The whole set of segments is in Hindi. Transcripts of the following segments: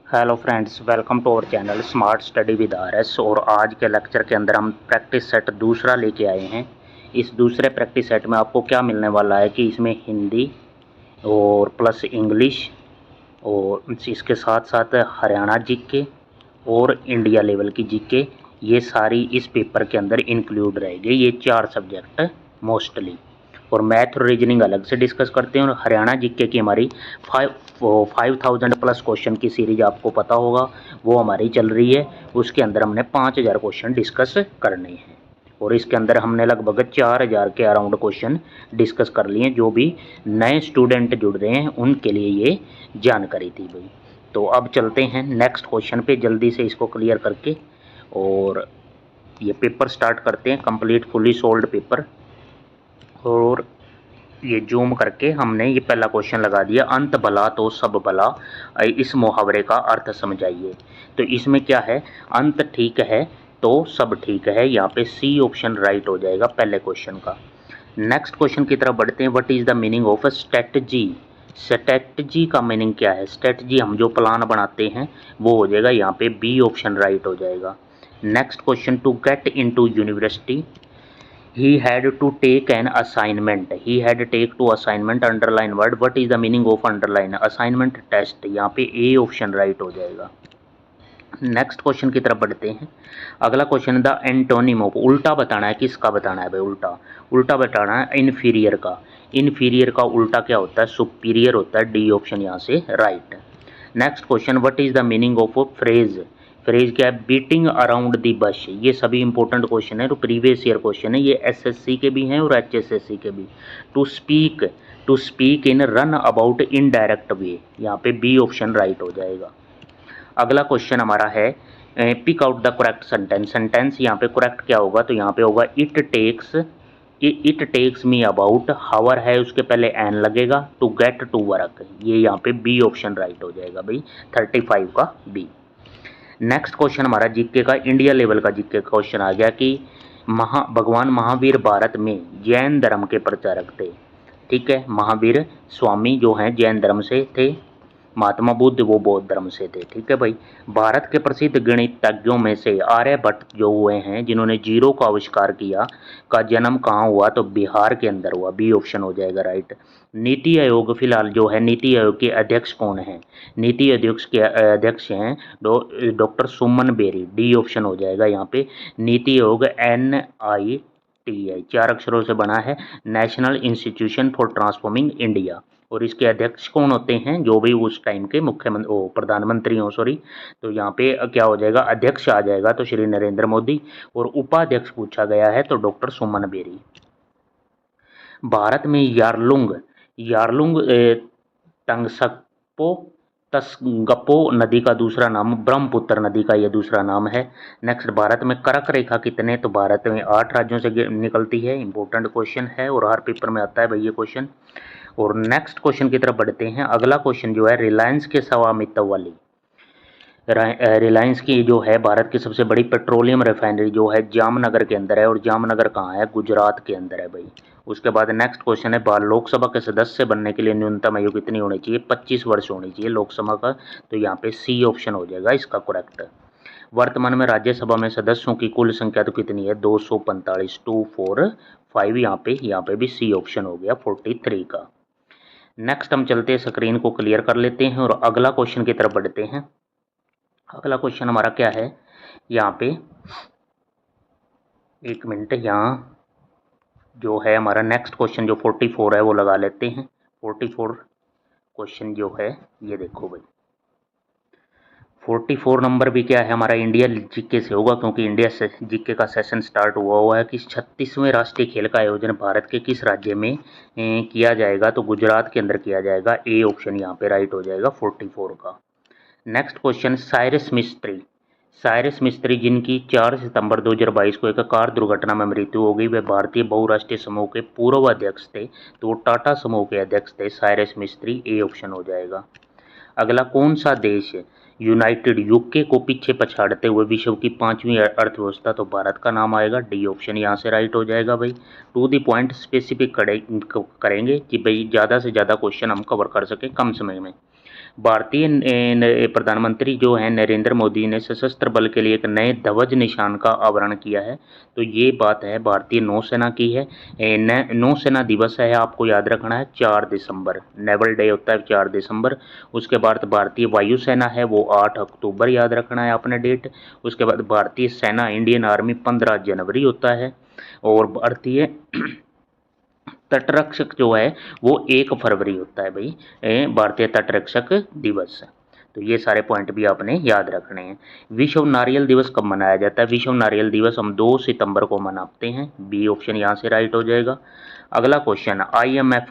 Hello friends, welcome to our channel smart study with RS. और आज के लेक्चर के अंदर हम प्रैक्टिस सेट दूसरा लेके आए हैं। इस दूसरे प्रैक्टिस सेट में आपको क्या मिलने वाला है कि इसमें हिंदी और प्लस इंग्लिश और इसके साथ साथ हरियाणा जीके और इंडिया लेवल की जीके, ये सारी इस पेपर के अंदर इंक्लूड रहेगी। ये 4 सब्जेक्ट मोस्टली, और मैथ और रीजनिंग अलग से डिस्कस करते हैं। और हरियाणा जीके की हमारी 5000 प्लस क्वेश्चन की सीरीज आपको पता होगा, वो हमारी चल रही है। उसके अंदर हमने 5000 क्वेश्चन डिस्कस करने हैं, और इसके अंदर हमने लगभग 4000 के अराउंड क्वेश्चन डिस्कस कर लिए। जो भी नए स्टूडेंट जुड़ रहे हैं उनके लिए ये जानकारी थी भाई। तो अब चलते हैं नेक्स्ट क्वेश्चन पे, जल्दी से इसको क्लियर करके और ये पेपर स्टार्ट करते हैं। Complete fully solved paper. और ये जूम करके हमने ये पहला क्वेश्चन लगा दिया, अंत भला तो सब भला, इस मुहावरे का अर्थ समझाइए। तो इसमें क्या है, अंत ठीक है तो सब ठीक है। यहाँ पे सी ऑप्शन राइट हो जाएगा पहले क्वेश्चन का। नेक्स्ट क्वेश्चन की तरफ बढ़ते हैं। What is the meaning of strategy. Strategy का मीनिंग क्या है? स्ट्रेटजी हम जो प्लान बनाते हैं वो हो जाएगा, यहाँ पे बी ऑप्शन राइट हो जाएगा। Next question, to get into university he had to take an assignment, he had take to assignment, underline word, what is the meaning of underline? assignment test, यहाँ पे ए ऑप्शन राइट हो जाएगा। नेक्स्ट क्वेश्चन की तरफ बढ़ते हैं। अगला क्वेश्चन, द एंटोनिम ऑफ, उल्टा बताना है। किसका बताना है भाई? उल्टा उल्टा बताना है इन्फीरियर का। इन्फीरियर का उल्टा क्या होता है? सुपीरियर होता है। डी ऑप्शन यहाँ से right. Next question, what is the meaning of phrase. Phrase क्या है? बीटिंग अराउंड दी बश। ये सभी इंपॉर्टेंट क्वेश्चन है, तो प्रीवियस ईयर क्वेश्चन है। ये एसएससी के भी हैं और एचएसएससी के भी। To speak in run about in direct way, यहाँ पे बी ऑप्शन राइट हो जाएगा। अगला क्वेश्चन हमारा है, pick out the correct sentence. Sentence यहाँ पे करेक्ट क्या होगा? तो यहाँ पे होगा it takes me about, hour है उसके पहले एन लगेगा, टू गेट टू वर्क। ये यहाँ पे बी ऑप्शन राइट हो जाएगा भाई, 35 का बी। नेक्स्ट क्वेश्चन हमारा जीके का, इंडिया लेवल का जीके क्वेश्चन आ गया कि भगवान महावीर भारत में जैन धर्म के प्रचारक थे। ठीक है, महावीर स्वामी जो हैं जैन धर्म से थे, महात्मा बुद्ध वो बौद्ध धर्म से थे। ठीक है भाई। भारत के प्रसिद्ध गणितज्ञों में से आर्यभट्ट जो हुए हैं, जिन्होंने जीरो का आविष्कार किया, का जन्म कहाँ हुआ? तो बिहार के अंदर हुआ। बी ऑप्शन हो जाएगा राइट। नीति आयोग फिलहाल जो है, नीति आयोग के अध्यक्ष कौन है? नीति आयोग के अध्यक्ष हैं डॉक्टर सुमन बेरी। डी ऑप्शन हो जाएगा यहाँ पे। नीति आयोग NITI 4 अक्षरों से बना है, national institution for transforming India. और इसके अध्यक्ष कौन होते हैं? जो भी उस टाइम के मुख्यमंत्री प्रधानमंत्री हो, सॉरी। तो यहाँ पे क्या हो जाएगा? अध्यक्ष आ जाएगा तो श्री नरेंद्र मोदी, और उपाध्यक्ष पूछा गया है तो डॉक्टर सुमन बेरी। भारत में यारलुंग यारलुंग तंगसप्पो तसगपो नदी का दूसरा नाम, ब्रह्मपुत्र नदी का यह दूसरा नाम है। नेक्स्ट, भारत में कर्क रेखा कितने? तो भारत में 8 राज्यों से निकलती है। इंपॉर्टेंट क्वेश्चन है और हर पेपर में आता है भाई ये क्वेश्चन। और नेक्स्ट क्वेश्चन की तरफ बढ़ते हैं। अगला क्वेश्चन जो है, रिलायंस के स्वामित्व वाली, रिलायंस की जो है भारत की सबसे बड़ी पेट्रोलियम रिफाइनरी जो है जामनगर के अंदर है। और जामनगर कहाँ है? गुजरात के अंदर है भाई। उसके बाद नेक्स्ट क्वेश्चन है, लोकसभा के सदस्य बनने के लिए न्यूनतम आयु कितनी होनी चाहिए? 25 वर्ष होनी चाहिए लोकसभा का। तो यहाँ पे सी ऑप्शन हो जाएगा इसका करेक्ट। वर्तमान में राज्यसभा में सदस्यों की कुल संख्या तो कितनी है? 245, 245। यहाँ पे भी सी ऑप्शन हो गया 43 का। नेक्स्ट हम चलते हैं, स्क्रीन को क्लियर कर लेते हैं और अगला क्वेश्चन की तरफ बढ़ते हैं। अगला क्वेश्चन हमारा क्या है? यहाँ पे एक मिनट, यहाँ जो है हमारा नेक्स्ट क्वेश्चन जो 44 है वो लगा लेते हैं। 44 क्वेश्चन जो है ये देखो भाई, 44 नंबर भी क्या है हमारा? इंडिया जीके से होगा, क्योंकि इंडिया से जीके का सेशन स्टार्ट हुआ है कि 36वें राष्ट्रीय खेल का आयोजन भारत के किस राज्य में किया जाएगा? तो गुजरात के अंदर किया जाएगा। ए ऑप्शन यहाँ पे राइट हो जाएगा 44 का। नेक्स्ट क्वेश्चन, साइरस मिस्त्री जिनकी 4 सितंबर 2022 को एक कार दुर्घटना में मृत्यु हो गई, वे भारतीय बहुराष्ट्रीय समूह के पूर्व अध्यक्ष थे। तो वो टाटा समूह के अध्यक्ष थे साइरस मिस्त्री। ए ऑप्शन हो जाएगा। अगला, कौन सा देश यूनाइटेड यूके को पीछे पछाड़ते हुए विश्व की 5वीं अर्थव्यवस्था? तो भारत का नाम आएगा। डी ऑप्शन यहाँ से राइट हो जाएगा भाई। टू दी पॉइंट स्पेसिफिक करेंगे कि भाई ज़्यादा से ज़्यादा क्वेश्चन हम कवर कर सकें कम समय में। भारतीय प्रधानमंत्री जो हैं नरेंद्र मोदी ने सशस्त्र बल के लिए एक नए ध्वज निशान का आवरण किया है। तो ये बात है भारतीय नौसेना की है। नौसेना दिवस है, आपको याद रखना है 4 दिसंबर, नेवल डे होता है 4 दिसंबर। उसके बाद भारतीय वायुसेना है वो 8 अक्टूबर, याद रखना है आपने डेट। उसके बाद भारतीय सेना इंडियन आर्मी 15 जनवरी होता है। और भारतीय तटरक्षक जो है वो 1 फरवरी होता है भाई, भारतीय तटरक्षक दिवस। तो ये सारे पॉइंट भी आपने याद रखने हैं। विश्व नारियल दिवस कब मनाया जाता है? विश्व नारियल दिवस हम 2 सितंबर को मनाते हैं। बी ऑप्शन यहाँ से राइट हो जाएगा। अगला क्वेश्चन, आईएमएफ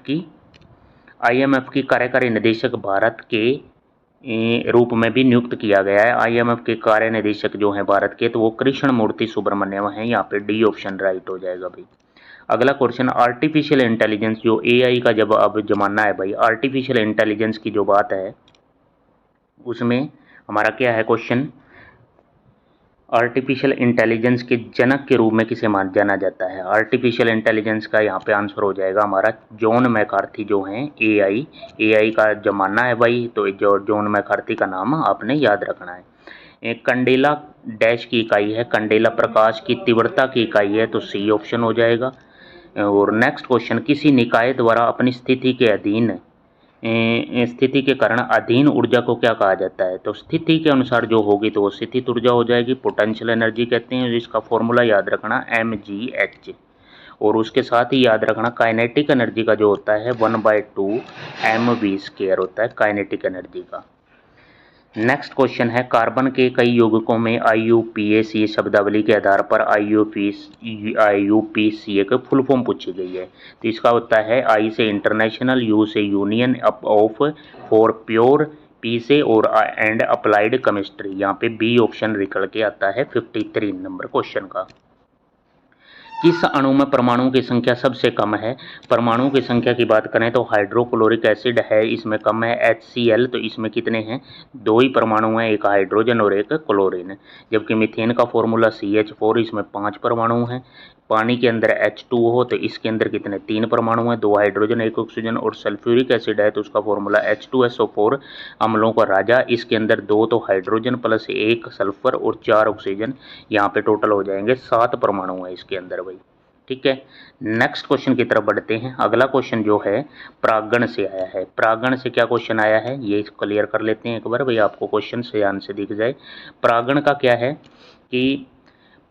की कार्यकारी निदेशक भारत के रूप में भी नियुक्त किया गया है। आईएमएफ के कार्य निदेशक जो हैं भारत के, तो वो कृष्ण मूर्ति सुब्रमण्यम हैं। यहाँ पे डी ऑप्शन राइट हो जाएगा भाई। अगला क्वेश्चन, आर्टिफिशियल इंटेलिजेंस जो एआई का जब अब जमाना है भाई, आर्टिफिशियल इंटेलिजेंस की जो बात है उसमें हमारा क्या है क्वेश्चन, आर्टिफिशियल इंटेलिजेंस के जनक के रूप में किसे मान जाना जाता है? आर्टिफिशियल इंटेलिजेंस का यहाँ पे आंसर हो जाएगा हमारा जॉन मैकार्थी जो हैं। एआई का जमाना है भाई, तो जो जॉन मैकार्थी का नाम आपने याद रखना है। एक कंडेला डैश की इकाई है, कंडेला प्रकाश की तीव्रता की इकाई है, तो सी ऑप्शन हो जाएगा। और नेक्स्ट क्वेश्चन, किसी निकाय द्वारा अपनी स्थिति के कारण अधीन ऊर्जा को क्या कहा जाता है? तो स्थिति के अनुसार जो होगी तो वो स्थितिज ऊर्जा हो जाएगी, पोटेंशियल एनर्जी कहते हैं। जिसका फॉर्मूला याद रखना mgh। और उसके साथ ही याद रखना काइनेटिक एनर्जी का जो होता है 1/2 mv² होता है काइनेटिक एनर्जी का। नेक्स्ट क्वेश्चन है, कार्बन के कई यौगिकों में IUPAC शब्दावली के आधार पर IUPAC एक फुल फॉर्म पूछी गई है। तो इसका होता है I से इंटरनेशनल, U से union of, for pure, P से और एंड अप्लाइड केमिस्ट्री। यहाँ पे बी ऑप्शन निकल के आता है 53 नंबर क्वेश्चन का। किस अणु में परमाणुओं की संख्या सबसे कम है? परमाणुओं की संख्या की बात करें तो हाइड्रोक्लोरिक एसिड है, इसमें कम है HCl। तो इसमें कितने हैं? 2 ही परमाणु हैं, एक हाइड्रोजन और एक क्लोरीन। जबकि मीथेन का फॉर्मूला CH4, इसमें 5 परमाणु हैं। पानी के अंदर H2O, तो इसके अंदर कितने? 3 परमाणु हैं, 2 हाइड्रोजन 1 ऑक्सीजन। और सल्फ्यूरिक एसिड है तो उसका फॉर्मूला H2SO4, अम्लों का राजा। इसके अंदर 2 तो हाइड्रोजन प्लस 1 सल्फर और 4 ऑक्सीजन। यहाँ पे टोटल हो जाएंगे 7 परमाणु है इसके अंदर भाई। ठीक है, नेक्स्ट क्वेश्चन की तरफ बढ़ते हैं। अगला क्वेश्चन जो है प्रागण से आया है। प्रागण से क्या क्वेश्चन आया है ये क्लियर कर लेते हैं एक बार भाई, आपको क्वेश्चन से ध्यान से दिख जाए। प्रागण का क्या है कि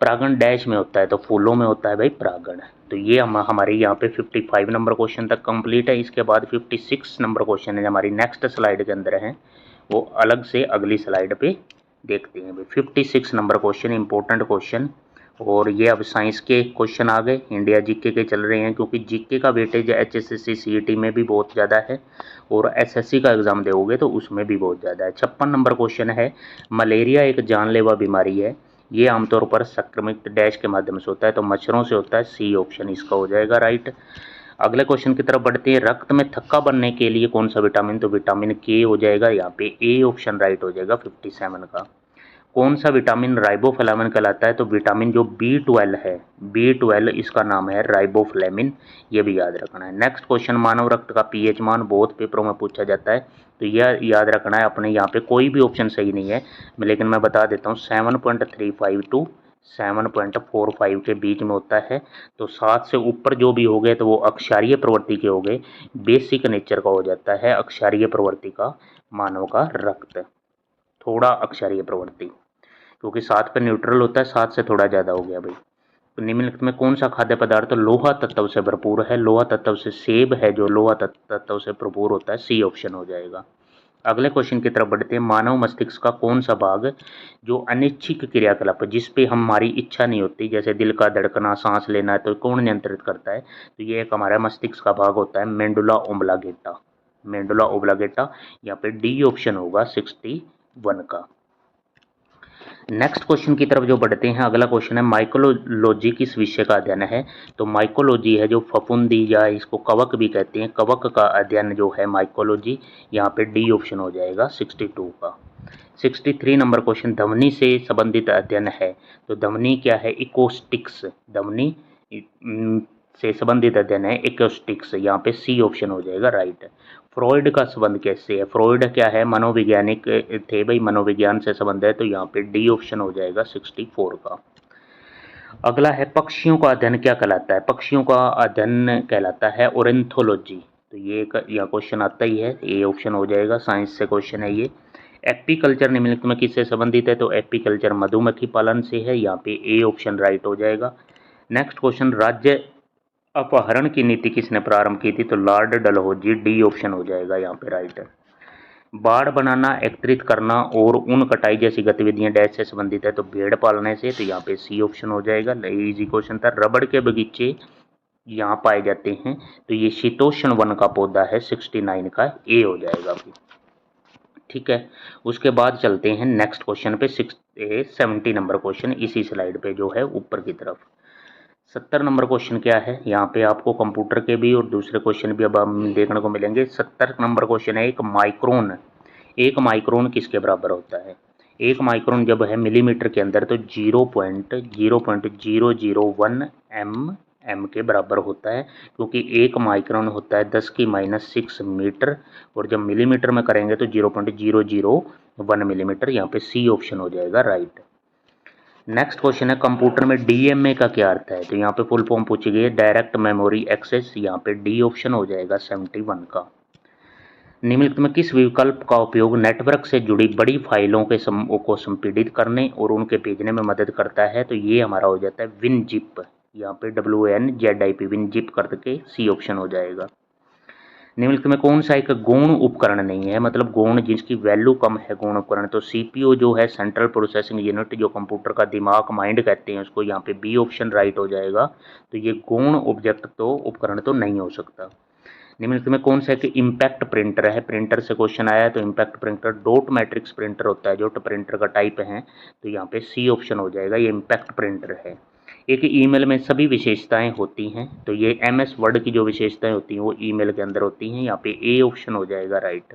प्रागण डैश में होता है, तो फूलों में होता है भाई प्रागण। तो ये हमारे यहाँ पे 55 नंबर क्वेश्चन तक कंप्लीट है। इसके बाद 56 नंबर क्वेश्चन है हमारी नेक्स्ट स्लाइड के अंदर है, वो अलग से अगली स्लाइड पे देखते हैं भाई। 56 नंबर क्वेश्चन इंपॉर्टेंट क्वेश्चन। और ये अब साइंस के क्वेश्चन आ गए, इंडिया जीके के चल रहे हैं, क्योंकि जीके का वेटेज HSSC CET में भी बहुत ज़्यादा है और SSC का एग्ज़ाम दोगे तो उसमें भी बहुत ज़्यादा है। 56 नंबर क्वेश्चन है, मलेरिया एक जानलेवा बीमारी है, ये आमतौर पर संक्रमित डैश के माध्यम से होता है, तो मच्छरों से होता है। सी ऑप्शन इसका हो जाएगा राइट। अगले क्वेश्चन की तरफ बढ़ते हैं, रक्त में थक्का बनने के लिए कौन सा विटामिन? तो विटामिन के हो जाएगा, यहाँ पे ए ऑप्शन राइट हो जाएगा 57 का। कौन सा विटामिन राइबोफ्लेविन कहलाता है? तो विटामिन जो B12 है, B12 इसका नाम है राइबोफ्लेविन, ये भी याद रखना है। नेक्स्ट क्वेश्चन, मानव रक्त का pH मान बहुत पेपरों में पूछा जाता है, तो यह याद रखना है अपने। यहाँ पे कोई भी ऑप्शन सही नहीं है, लेकिन मैं बता देता हूँ 7.35 टू 7.45 के बीच में होता है। तो 7 से ऊपर जो भी हो गए तो वो अक्षारीय प्रवृत्ति के हो गए, बेसिक नेचर का हो जाता है अक्षारीय प्रवृत्ति का मानव का रक्त, थोड़ा अक्षारीय प्रवृत्ति, क्योंकि 7 पे न्यूट्रल होता है, 7 से थोड़ा ज़्यादा हो गया भाई। तो निम्नलिखित में कौन सा खाद्य पदार्थ लोहा तत्व से भरपूर है? लोहा तत्व से सेब है जो लोहा तत्व से भरपूर होता है, सी ऑप्शन हो जाएगा। अगले क्वेश्चन की तरफ बढ़ते हैं, मानव मस्तिष्क का कौन सा भाग जो अनिच्छिक क्रियाकलाप जिस पे हमारी इच्छा नहीं होती, जैसे दिल का धड़कना, सांस लेना, तो कौन नियंत्रित करता है? तो ये एक हमारा मस्तिष्क का भाग होता है मेंडुला ओब्लांगेटा, मेंडुला ओब्लांगेटा। यहाँ पे डी ऑप्शन होगा 61 का। नेक्स्ट क्वेश्चन की तरफ जो बढ़ते हैं, अगला क्वेश्चन है, माइकोलॉजी किस विषय का अध्ययन है? तो माइकोलॉजी है जो फफूंदी या इसको कवक भी कहते हैं, कवक का अध्ययन जो है माइकोलॉजी, यहाँ पे डी ऑप्शन हो जाएगा 62 का। 63 नंबर क्वेश्चन, ध्वनि से संबंधित अध्ययन है, तो ध्वनि क्या है? इकोस्टिक्स, ध्वनि से संबंधित अध्ययन है इकोस्टिक्स, यहाँ पे सी ऑप्शन हो जाएगा राइट। फ्रॉइड का संबंध कैसे है? फ्रॉइड क्या है, मनोवैज्ञानिक थे भाई, मनोविज्ञान से संबंध है, तो यहाँ पे डी ऑप्शन हो जाएगा 64 का। अगला है पक्षियों का अध्ययन क्या कहलाता है? पक्षियों का अध्ययन कहलाता है ओरेंथोलॉजी। तो ये यहाँ क्वेश्चन आता ही है, ए ऑप्शन हो जाएगा, साइंस से क्वेश्चन है ये। एपीकल्चर निम्नलिखित में किससे संबंधित है? तो एपीकल्चर मधुमक्खी पालन से है, यहाँ पे ए ऑप्शन राइट हो जाएगा। नेक्स्ट क्वेश्चन, राज्य अपहरण की नीति किसने प्रारंभ की थी? तो लॉर्ड डलहौजी, डी ऑप्शन हो जाएगा यहाँ पे राइट है। बाड़ बनाना, एकत्रित करना और ऊन कटाई जैसी गतिविधियां डैश से संबंधित है? तो भेड़ पालने से, तो यहाँ पे सी ऑप्शन हो जाएगा। इजी क्वेश्चन था। रबड़ के बगीचे यहाँ पाए जाते हैं, तो ये शीतोष्ण वन का पौधा है, 69 का ए हो जाएगा भी। ठीक है, उसके बाद चलते हैं नेक्स्ट क्वेश्चन पे, 70 नंबर क्वेश्चन इसी स्लाइड पे जो है ऊपर की तरफ। 70 नंबर क्वेश्चन क्या है? यहाँ पे आपको कंप्यूटर के भी और दूसरे क्वेश्चन भी अब हम देखने को मिलेंगे। 70 नंबर क्वेश्चन है, एक माइक्रोन किसके बराबर होता है? एक माइक्रोन जब है मिलीमीटर के अंदर, तो 0.001 एम के बराबर होता है, क्योंकि एक माइक्रोन होता है 10⁻⁶ मीटर, और जब मिलीमीटर में करेंगे तो 0.001 मिलीमीटर। यहाँ पे सी ऑप्शन हो जाएगा राइट। नेक्स्ट क्वेश्चन है, कंप्यूटर में डीएमए का क्या अर्थ है? तो यहाँ पे फुल फॉर्म पूछी गई है, डायरेक्ट मेमोरी एक्सेस, यहाँ पे डी ऑप्शन हो जाएगा 71 का। निम्नलिखित में किस विकल्प का उपयोग नेटवर्क से जुड़ी बड़ी फाइलों के समूह को संपीड़ित करने और उनके भेजने में मदद करता है? तो ये हमारा हो जाता है विनजिप, यहाँ पे WNZIP विनजिप करके सी ऑप्शन हो जाएगा। निम्नलिखित में कौन सा एक गौण उपकरण नहीं है, मतलब गौण जिसकी वैल्यू कम है गौण उपकरण? तो सीपीयू जो है, सेंट्रल प्रोसेसिंग यूनिट, जो कंप्यूटर का दिमाग माइंड कहते हैं उसको, यहाँ पे बी ऑप्शन राइट हो जाएगा। तो ये गौण ऑब्जेक्ट तो उपकरण तो नहीं हो सकता। निम्नलिखित में कौन सा एक इम्पैक्ट प्रिंटर है? प्रिंटर से क्वेश्चन आया है, तो impact printer dot matrix printer होता है, जो प्रिंटर का टाइप है, तो यहाँ पे सी ऑप्शन हो जाएगा, ये इम्पैक्ट प्रिंटर है। एक ईमेल में सभी विशेषताएं होती हैं, तो ये MS वर्ड की जो विशेषताएं होती हैं वो ईमेल के अंदर होती हैं, यहाँ पे ए ऑप्शन हो जाएगा राइट।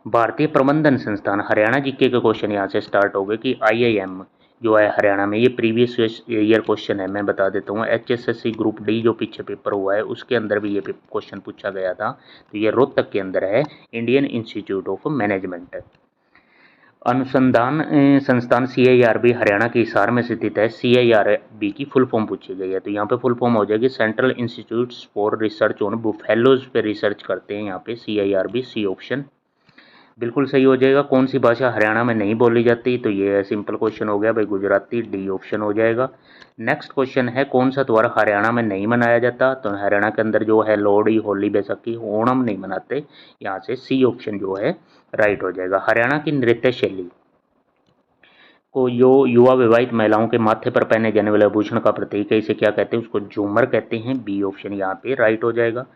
भारतीय प्रबंधन संस्थान, हरियाणा जीके के क्वेश्चन यहाँ से स्टार्ट हो गए कि IIM जो है हरियाणा में, ये प्रीवियस ईयर क्वेश्चन है, मैं बता देता हूँ। HSSC ग्रुप डी जो पीछे पेपर हुआ है उसके अंदर भी ये क्वेश्चन पूछा गया था, तो ये रोहतक के अंदर है, इंडियन इंस्टीट्यूट ऑफ मैनेजमेंट। अनुसंधान संस्थान CIRB हरियाणा के हिसार में स्थित है, CIRB की फुल फॉर्म पूछी गई है, तो यहाँ पे फुल फॉर्म हो जाएगी central institutes for research on buffaloes पे रिसर्च करते हैं, यहाँ पे CIRB, सी ऑप्शन बिल्कुल सही हो जाएगा। कौन सी भाषा हरियाणा में नहीं बोली जाती? तो ये सिंपल क्वेश्चन हो गया भाई, गुजराती, डी ऑप्शन हो जाएगा। नेक्स्ट क्वेश्चन है, कौन सा त्योहार हरियाणा में नहीं मनाया जाता? तो हरियाणा के अंदर जो है लोहड़ी, होली, बैसाखी, ओणम नहीं मनाते, यहाँ से सी ऑप्शन जो है राइट हो जाएगा। हरियाणा की नृत्य शैली को जो युवा विवाहित महिलाओं के माथे पर पहने जाने वाले आभूषण का प्रतीक है, इसे क्या कहते हैं? उसको झूमर कहते हैं, बी ऑप्शन यहाँ पे राइट हो जाएगा।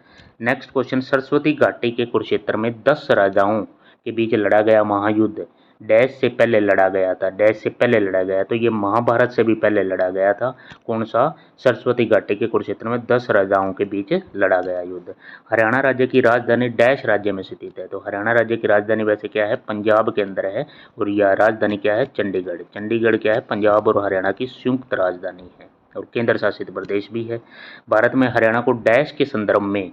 नेक्स्ट क्वेश्चन, सरस्वती घाटी के कुरुक्षेत्र में 10 राजाओं के बीच लड़ा गया महायुद्ध डैश से पहले लड़ा गया था, डैश से पहले लड़ा गया, तो ये महाभारत से भी पहले लड़ा गया था। कौन सा? सरस्वती घाटी के कुरुक्षेत्र में 10 राजाओं के बीच लड़ा गया युद्ध। हरियाणा राज्य की राजधानी डैश राज्य में स्थित है, तो हरियाणा राज्य की राजधानी वैसे क्या है, पंजाब के अंदर है, और यह राजधानी क्या है, चंडीगढ़। चंडीगढ़ क्या है, पंजाब और हरियाणा की संयुक्त राजधानी है और केंद्र शासित प्रदेश भी है। भारत में हरियाणा को डैश के संदर्भ में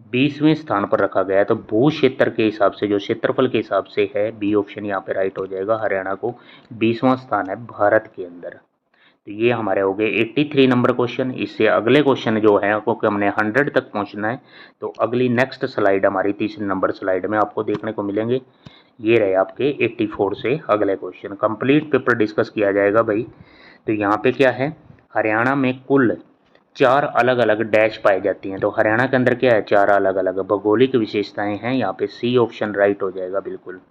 20वें स्थान पर रखा गया है, तो भू क्षेत्र के हिसाब से, जो क्षेत्रफल के हिसाब से है, बी ऑप्शन यहाँ पे राइट हो जाएगा। हरियाणा को 20वां स्थान है भारत के अंदर। तो ये हमारे हो गए 83 नंबर क्वेश्चन। इससे अगले क्वेश्चन जो है, क्योंकि हमने 100 तक पहुँचना है, तो अगली नेक्स्ट स्लाइड हमारी 3 नंबर स्लाइड में आपको देखने को मिलेंगे। ये रहे आपके 84 से अगले क्वेश्चन, कंप्लीट पेपर डिस्कस किया जाएगा भाई। तो यहाँ पे क्या है, हरियाणा में कुल 4 अलग अलग डैश पाई जाती हैं, तो हरियाणा के अंदर क्या है, 4 अलग अलग भौगोलिक विशेषताएं हैं, यहाँ पे सी ऑप्शन राइट हो जाएगा बिल्कुल।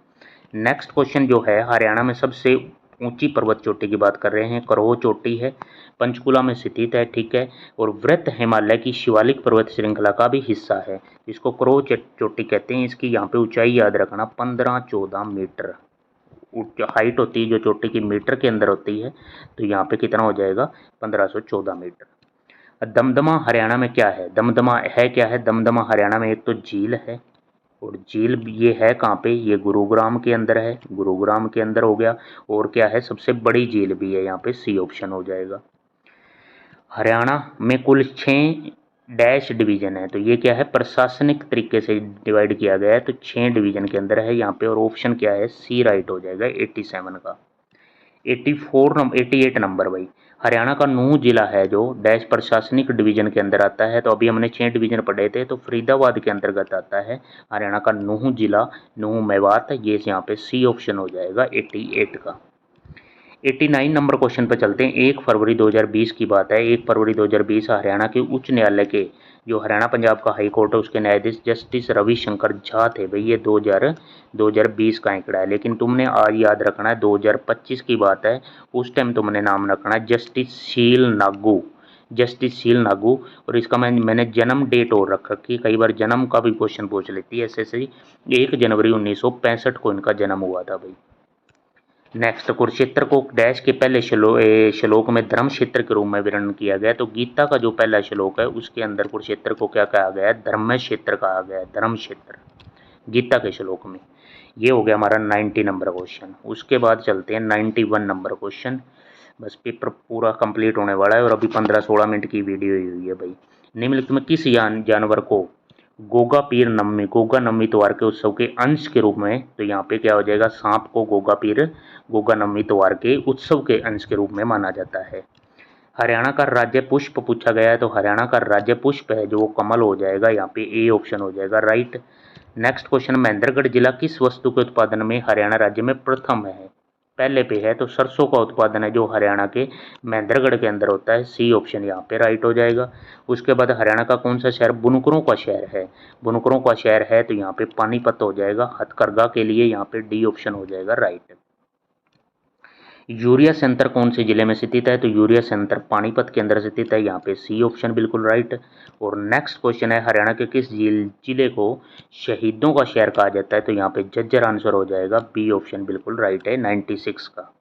नेक्स्ट क्वेश्चन जो है, हरियाणा में सबसे ऊंची पर्वत चोटी की बात कर रहे हैं, करोह चोटी है, पंचकुला में स्थित है, ठीक है, और वृत्त हिमालय की शिवालिक पर्वत श्रृंखला का भी हिस्सा है, इसको करोह चोटी कहते हैं। इसकी यहाँ पे ऊंचाई याद रखना 15-14 मीटर हाइट होती है, जो चोटी की मीटर के अंदर होती है, तो यहाँ पे कितना हो जाएगा, 1514 मीटर। दमदमा हरियाणा में क्या है? दमदमा है क्या है? दमदमा हरियाणा में एक तो झील है, और झील ये है कहाँ पे, ये गुरुग्राम के अंदर है, गुरुग्राम के अंदर हो गया, और क्या है, सबसे बड़ी झील भी है, यहाँ पे सी ऑप्शन हो जाएगा। हरियाणा में कुल 6 डैश डिवीज़न है, तो ये क्या है, प्रशासनिक तरीके से डिवाइड किया गया है, तो 6 डिवीज़न के अंदर है यहाँ पे। और ऑप्शन क्या है, सी राइट हो जाएगा 87 का। 88 नंबर भाई, हरियाणा का नूंह जिला है जो डैश प्रशासनिक डिवीजन के अंदर आता है। तो अभी हमने 6 डिवीजन पढ़े थे, तो फरीदाबाद के अंतर्गत आता है हरियाणा का नूंह जिला, नूंह मेवात, ये यहाँ पे सी ऑप्शन हो जाएगा 88 का। 89 नंबर क्वेश्चन पर चलते हैं। 1 फरवरी 2020 की बात है। 1 फरवरी 2020 हरियाणा के उच्च न्यायालय के, जो हरियाणा पंजाब का हाई कोर्ट है, उसके न्यायाधीश जस्टिस रविशंकर झा थे भाई। ये 2020 का आंकड़ा है, लेकिन तुमने आज याद रखना है 2025 की बात है। उस टाइम तुमने नाम रखना है जस्टिस शील नागू, जस्टिस शील नागू। और इसका मैंने जन्म डेट और रख रखी है, कई बार जन्म का भी क्वेश्चन पूछ लेती है एसएससी। 1 जनवरी 1965 को इनका जन्म हुआ था भाई। नेक्स्ट, कुरुक्षेत्र को डैश के पहले श्लोक में धर्म क्षेत्र के रूप में वर्णन किया गया। तो गीता का जो पहला श्लोक है उसके अंदर कुरुक्षेत्र को क्या कहा गया है, धर्म क्षेत्र कहा गया है, धर्म क्षेत्र, गीता के श्लोक में। ये हो गया हमारा 90 नंबर क्वेश्चन। उसके बाद चलते हैं 91 नंबर क्वेश्चन। बस पेपर पूरा कंप्लीट होने वाला है और अभी 15-16 मिनट की वीडियो ही हुई है भाई। निम्नलिखित में किस जानवर को गोगा पीर नवमी, गोगा नवमी त्योहार के उत्सव के अंश के रूप में, तो यहाँ पे क्या हो जाएगा, सांप को गोगा नवमी त्योहार के उत्सव के अंश के रूप में माना जाता है। हरियाणा का राज्य पुष्प पूछा गया है, तो हरियाणा का राज्य पुष्प है जो कमल हो जाएगा, यहाँ पे ए ऑप्शन हो जाएगा राइट। नेक्स्ट क्वेश्चन, महेंद्रगढ़ जिला किस वस्तु के उत्पादन में हरियाणा राज्य में प्रथम है, पहले पे है। तो सरसों का उत्पादन है जो हरियाणा के महेंद्रगढ़ के अंदर होता है, सी ऑप्शन यहाँ पे राइट हो जाएगा। उसके बाद हरियाणा का कौन सा शहर बुनकरों का शहर है, बुनकरों का शहर है, तो यहाँ पे पानीपत हो जाएगा। हथकरघा के लिए यहाँ पे डी ऑप्शन हो जाएगा राइट। यूरिया सेंटर कौन से जिले में स्थित है, तो यूरिया सेंटर पानीपत के अंदर स्थित है, यहाँ पे सी ऑप्शन बिल्कुल राइट। और नेक्स्ट क्वेश्चन है, हरियाणा के किस जिले को शहीदों का शहर कहा जाता है, तो यहाँ पे झज्जर आंसर हो जाएगा, बी ऑप्शन बिल्कुल राइट है 96 का।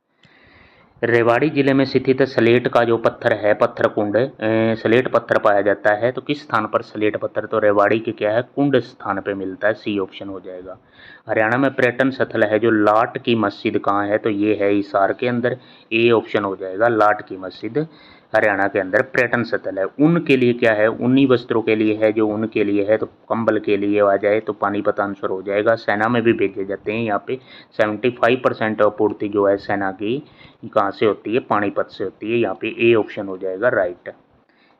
रेवाड़ी जिले में स्थित सलेट का जो पत्थर है, पत्थर कुंड, सलेट पत्थर पाया जाता है, तो किस स्थान पर सलेट पत्थर, तो रेवाड़ी के क्या है, कुंड स्थान पे मिलता है, सी ऑप्शन हो जाएगा। हरियाणा में पर्यटन स्थल है जो लाट की मस्जिद कहाँ है, तो ये है हिसार के अंदर, ए ऑप्शन हो जाएगा, लाट की मस्जिद हरियाणा के अंदर पर्यटन स्थल है। ऊन के लिए क्या है, ऊनी वस्त्रों के लिए है, जो ऊन के लिए है, तो कंबल के लिए आ जाए तो पानीपत आंसर हो जाएगा। सेना में भी भेजे जाते हैं, यहाँ पे 75% आपूर्ति जो है सेना की कहाँ से होती है, पानीपत से होती है, यहाँ पे ए ऑप्शन हो जाएगा राइट।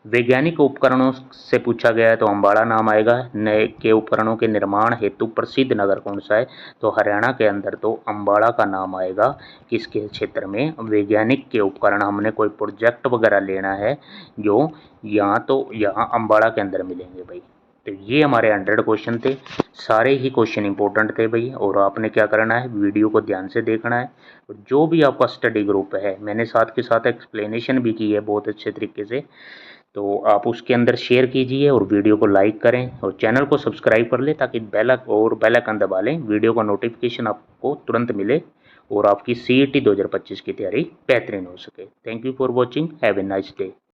वैज्ञानिक उपकरणों से पूछा गया है, तो अम्बाड़ा नाम आएगा। नए के उपकरणों के निर्माण हेतु प्रसिद्ध नगर कौन सा है, तो हरियाणा के अंदर तो अम्बाड़ा का नाम आएगा। किसके क्षेत्र में, वैज्ञानिक के उपकरण, हमने कोई प्रोजेक्ट वगैरह लेना है जो यहाँ, तो यहाँ अम्बाड़ा के अंदर मिलेंगे भाई। तो ये हमारे 100 क्वेश्चन थे, सारे ही क्वेश्चन इंपॉर्टेंट थे भाई। और आपने क्या करना है, वीडियो को ध्यान से देखना है। जो भी आपका स्टडी ग्रुप है, मैंने साथ के साथ एक्सप्लेनेशन भी की है बहुत अच्छे तरीके से, तो आप उसके अंदर शेयर कीजिए और वीडियो को लाइक करें और चैनल को सब्सक्राइब कर लें, ताकि बेल आइकन दबा लें, वीडियो का नोटिफिकेशन आपको तुरंत मिले और आपकी CET 2025 की तैयारी बेहतरीन हो सके। Thank you for watching, have a nice day.